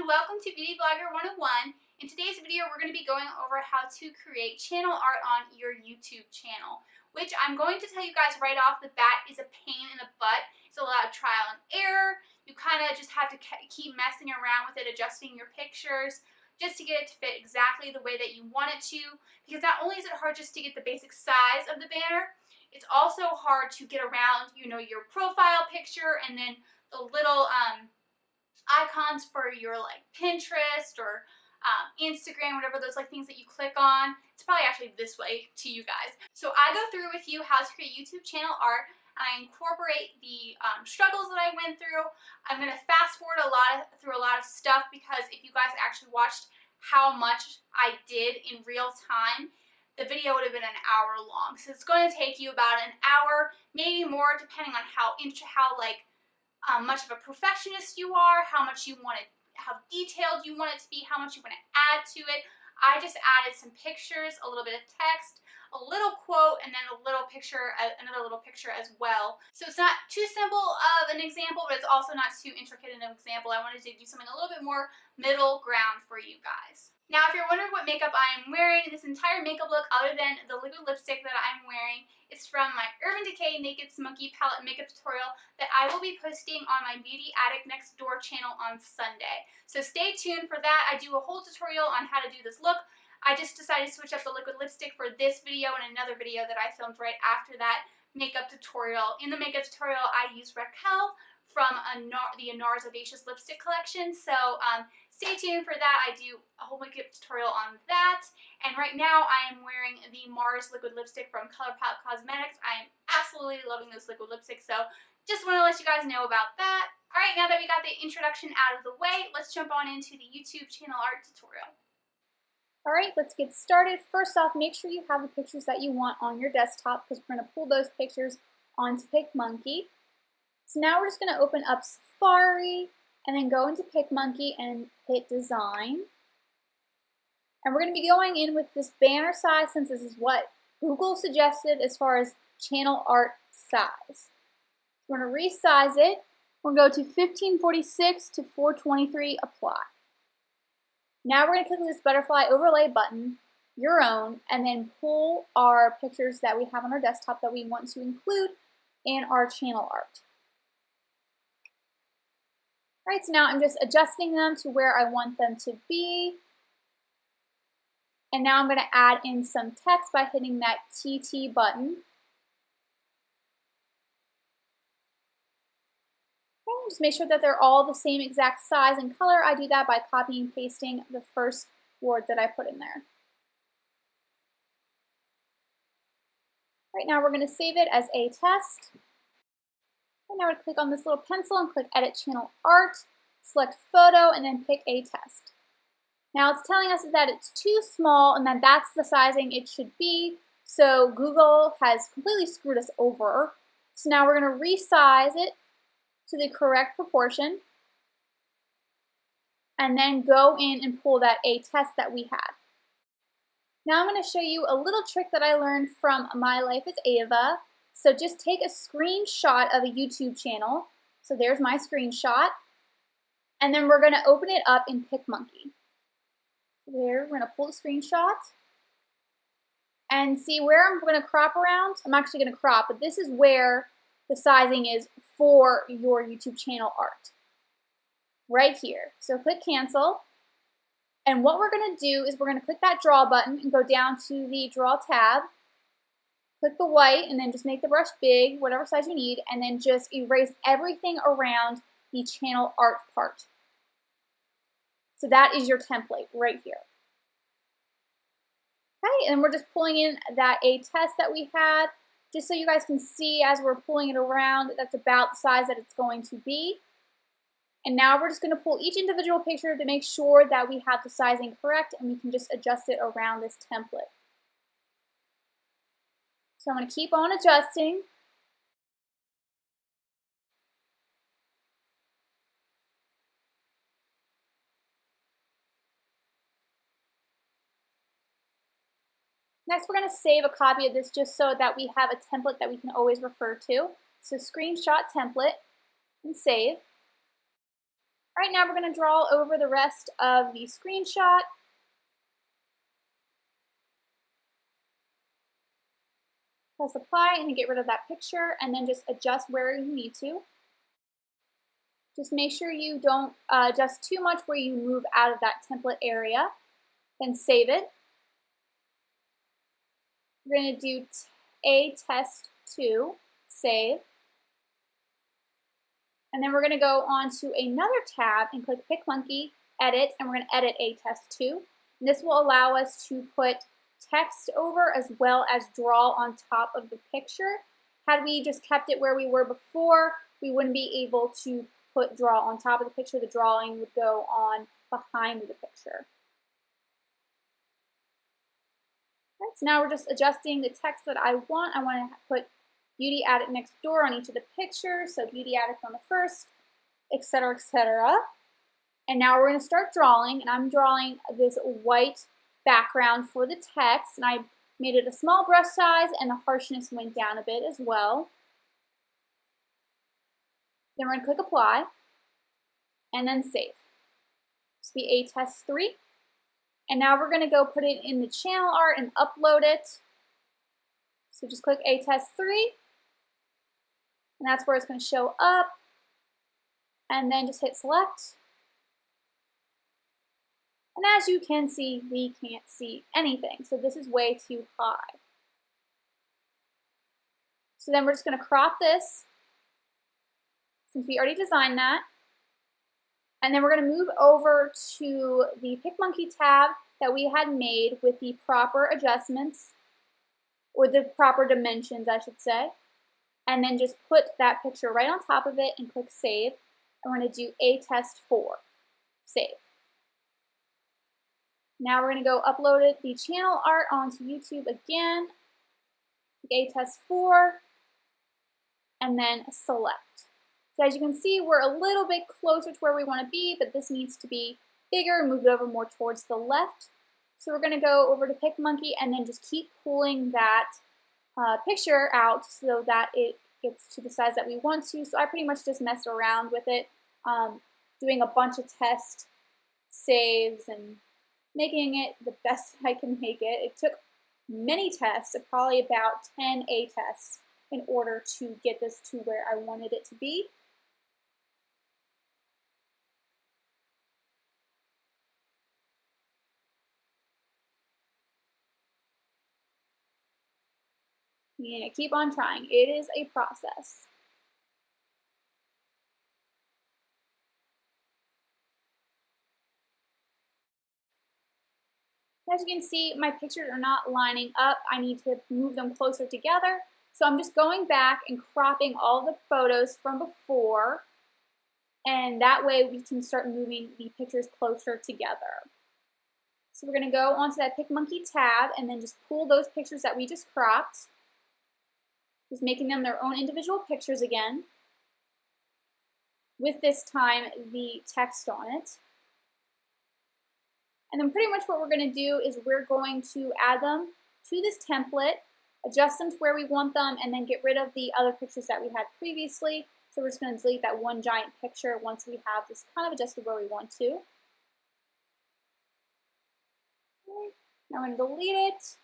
welcome to Beauty Blogger 101. In today's video, we're going to be going over how to create channel art on your YouTube channel, which I'm going to tell you guys right off the bat is a pain in the butt. It's a lot of trial and error. You kind of just have to keep messing around with it, adjusting your pictures, just to get it to fit exactly the way that you want it to, because not only is it hard just to get the basic size of the banner, it's also hard to get around, your profile picture and then the little icons for your Pinterest or Instagram, whatever those things that you click on. It's probably actually this way to you guys. So I go through with you how to create YouTube channel art, and I incorporate the struggles that I went through. I'm going to fast forward through a lot of stuff, because if you guys actually watched how much I did in real time, the video would have been an hour long. So it's going to take you about an hour, maybe more, depending on how much of a perfectionist you are, how detailed you want it to be, how much you want to add to it. I just added some pictures, a little bit of text, a little quote, and then another little picture as well. So it's not too simple of an example, but it's also not too intricate an example. I wanted to do something a little bit more middle ground for you guys. Now, if you're wondering what makeup I am wearing, this entire makeup look, other than the liquid lipstick that I'm wearing, is from my Urban Decay Naked Smoky Palette makeup tutorial that I will be posting on my Beauty Addict Next Door channel on Sunday. So stay tuned for that. I do a whole tutorial on how to do this look. I just decided to switch up the liquid lipstick for this video and another video that I filmed right after that makeup tutorial. In the makeup tutorial, I use Raquel from the NARS Audacious Lipstick Collection. So stay tuned for that. I do a whole makeup tutorial on that. And right now I am wearing the Mars liquid lipstick from ColourPop Cosmetics. I am absolutely loving this liquid lipstick, so just want to let you guys know about that. Alright, now that we got the introduction out of the way, let's jump on into the YouTube channel art tutorial. Alright, let's get started. First off, make sure you have the pictures that you want on your desktop, because we're going to pull those pictures onto PicMonkey. So now we're just going to open up Safari and then go into PicMonkey and hit Design. And we're going to be going in with this banner size, since this is what Google suggested as far as channel art size. We're going to resize it. We're going to go to 1546 to 423, Apply. Now we're going to click this butterfly overlay button, your own, and then pull our pictures that we have on our desktop that we want to include in our channel art. Alright, so now I'm just adjusting them to where I want them to be. And now I'm going to add in some text by hitting that TT button. Okay, just make sure that they're all the same exact size and color. I do that by copying and pasting the first word that I put in there. Right now we're going to save it as a test. And now we're going to click on this little pencil and click Edit Channel Art, select Photo, and then pick a test. Now it's telling us that it's too small and that that's the sizing it should be, so Google has completely screwed us over. So now we're going to resize it to the correct proportion, and then go in and pull that a test that we had. Now I'm going to show you a little trick that I learned from My Life as Ava. So just take a screenshot of a YouTube channel. So there's my screenshot. And then we're going to open it up in PicMonkey. There, we're going to pull the screenshot. And see where I'm going to crop around? I'm actually going to crop, but this is where the sizing is for your YouTube channel art. Right here. So click Cancel. And what we're going to do is we're going to click that Draw button and go down to the Draw tab. Click the white and then just make the brush big, whatever size you need, and then just erase everything around the channel art part. So that is your template right here. Okay, and we're just pulling in that a test that we had, just so you guys can see as we're pulling it around, that's about the size that it's going to be. And now we're just going to pull each individual picture to make sure that we have the sizing correct, and we can just adjust it around this template. So I'm going to keep on adjusting. Next, we're going to save a copy of this just so that we have a template that we can always refer to. So screenshot template and save. Right now we're going to draw over the rest of the screenshot. Press apply and then get rid of that picture and then just adjust where you need to. Just make sure you don't adjust too much where you move out of that template area. Then save it. We're going to do test2, save. And then we're going to go on to another tab and click PicMonkey, edit, and we're going to edit test2. And this will allow us to put text over as well as draw on top of the picture. Had we just kept it where we were before, we wouldn't be able to put draw on top of the picture. The drawing would go on behind the picture. Right, so now we're just adjusting the text that I want. I want to put Beauty Addict next door on each of the pictures, so Beauty Addict on the first, etc., etc. And now we're going to start drawing, and I'm drawing this white background for the text, and I made it a small brush size, and the harshness went down a bit as well. Then we're going to click apply, and then save. This will be test3. And now we're going to go put it in the channel art and upload it. So just click test3. And that's where it's going to show up. And then just hit select. And as you can see, we can't see anything. So this is way too high. So then we're just going to crop this, since we already designed that. And then we're going to move over to the PicMonkey tab that we had made with the proper adjustments, or the proper dimensions, I should say. And then just put that picture right on top of it and click save. And we're going to do test4, save. Now we're going to go upload the channel art onto YouTube again, test4, and then select. So as you can see, we're a little bit closer to where we want to be, but this needs to be bigger and move it over more towards the left. So we're going to go over to PicMonkey and then just keep pulling that picture out so that it gets to the size that we want to. So I pretty much just messed around with it, doing a bunch of test saves and making it the best I can make it. It took many tests, probably about 10 tests, in order to get this to where I wanted it to be. You need to keep on trying. It is a process. As you can see, my pictures are not lining up. I need to move them closer together. So I'm just going back and cropping all the photos from before, and that way we can start moving the pictures closer together. So we're going to go onto that PicMonkey tab and then just pull those pictures that we just cropped, just making them their own individual pictures again, with this time the text on it. And then pretty much what we're going to do is we're going to add them to this template, adjust them to where we want them, and then get rid of the other pictures that we had previously. So we're just going to delete that one giant picture once we have this kind of adjusted where we want to. Now we're going to delete it,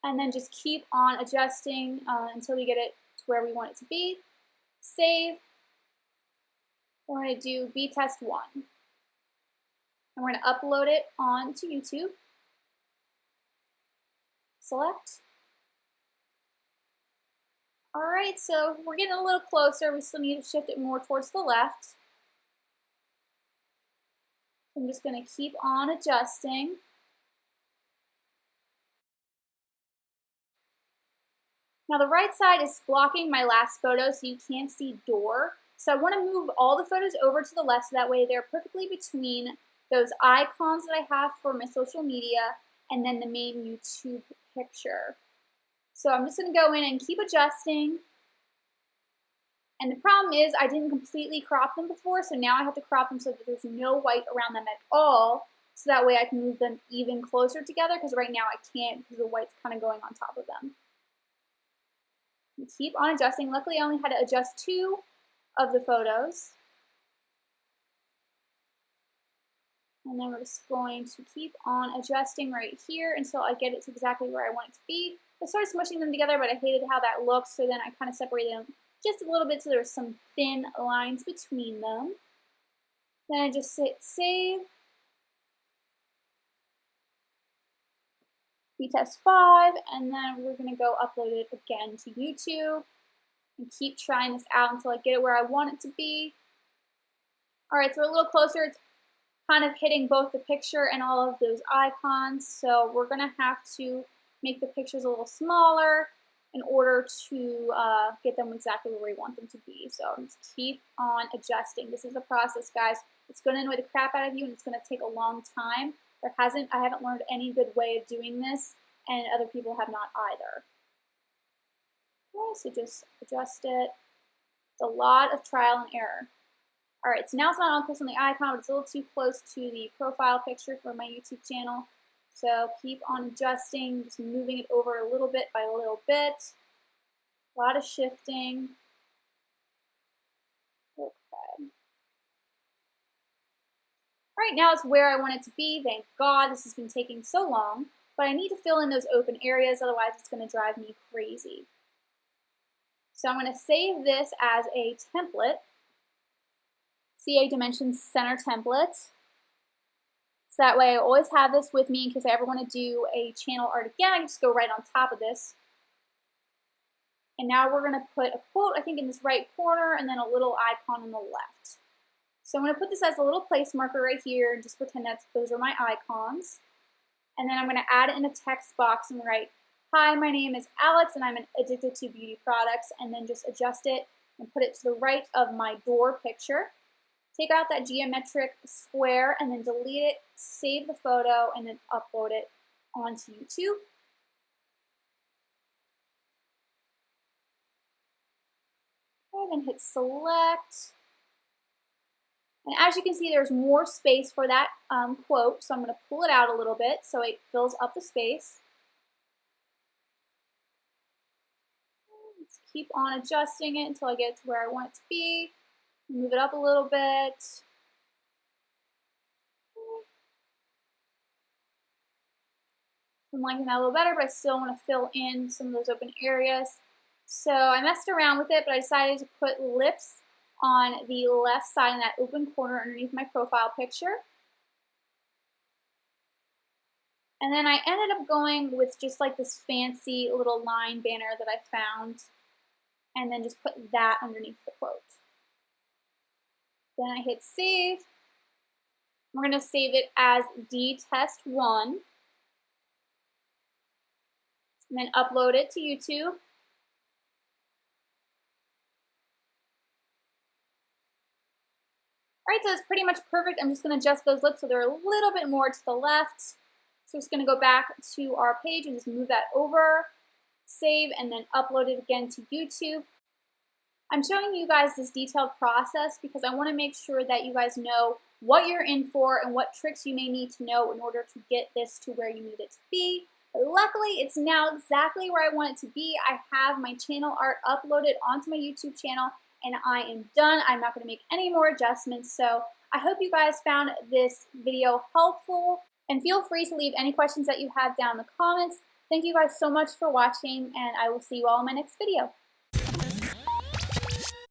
and then just keep on adjusting until we get it to where we want it to be. Save. We're going to do test1. And we're going to upload it onto YouTube. Select. Alright, so we're getting a little closer. We still need to shift it more towards the left. I'm just going to keep on adjusting. Now the right side is blocking my last photo, so you can't see door. So I want to move all the photos over to the left so that way they're perfectly between those icons that I have for my social media and then the main YouTube picture. So I'm just going to go in and keep adjusting. And the problem is I didn't completely crop them before, so now I have to crop them so that there's no white around them at all, so that way I can move them even closer together, because right now I can't because the white's kind of going on top of them. And keep on adjusting. Luckily I only had to adjust 2 of the photos. And then we're just going to keep on adjusting right here until I get it to exactly where I want it to be. I started smushing them together, but I hated how that looked, so then I kind of separated them just a little bit so there was some thin lines between them. Then I just hit save. Test 5, and then we're going to go upload it again to YouTube and keep trying this out until I get it where I want it to be. Alright, so we're a little closer. It's kind of hitting both the picture and all of those icons, so we're going to have to make the pictures a little smaller in order to get them exactly where we want them to be. So just keep on adjusting. This is a process, guys. It's going to annoy the crap out of you, and it's going to take a long time. I haven't learned any good way of doing this, and other people have not either. Okay, so just adjust it. It's a lot of trial and error. Alright, so now it's not on close on the icon, but it's a little too close to the profile picture for my YouTube channel. So keep on adjusting, just moving it over a little bit by a little bit. A lot of shifting. Okay. Alright, now it's where I want it to be. Thank God this has been taking so long. But I need to fill in those open areas, otherwise it's going to drive me crazy. So I'm going to save this as a template. CA Dimensions Center template. So that way I always have this with me in case I ever want to do a channel art again. I can just go right on top of this. And now we're going to put a quote, I think, in this right corner, and then a little icon on the left. So I'm going to put this as a little place marker right here and just pretend that those are my icons. And then I'm going to add it in a text box and write, "Hi, my name is Alex and I'm addicted to beauty products," and then just adjust it and put it to the right of my door picture. Take out that geometric square and then delete it, save the photo, and then upload it onto YouTube. Okay, then hit select. And as you can see, there's more space for that quote, so I'm going to pull it out a little bit so it fills up the space. Let's keep on adjusting it until I get to where I want it to be. Move it up a little bit. I'm liking that a little better, but I still want to fill in some of those open areas. So I messed around with it, but I decided to put lips on the left side in that open corner underneath my profile picture. And then I ended up going with just like this fancy little line banner that I found, and then just put that underneath the quote. Then I hit save. We're going to save it as dtest1, and then upload it to YouTube. Alright, so it's pretty much perfect. I'm just going to adjust those lips so they're a little bit more to the left. So I'm just going to go back to our page and just move that over, save, and then upload it again to YouTube. I'm showing you guys this detailed process because I want to make sure that you guys know what you're in for and what tricks you may need to know in order to get this to where you need it to be. But luckily, it's now exactly where I want it to be. I have my channel art uploaded onto my YouTube channel, and I am done. I'm not going to make any more adjustments. So I hope you guys found this video helpful, and feel free to leave any questions that you have down in the comments. Thank you guys so much for watching, and I will see you all in my next video.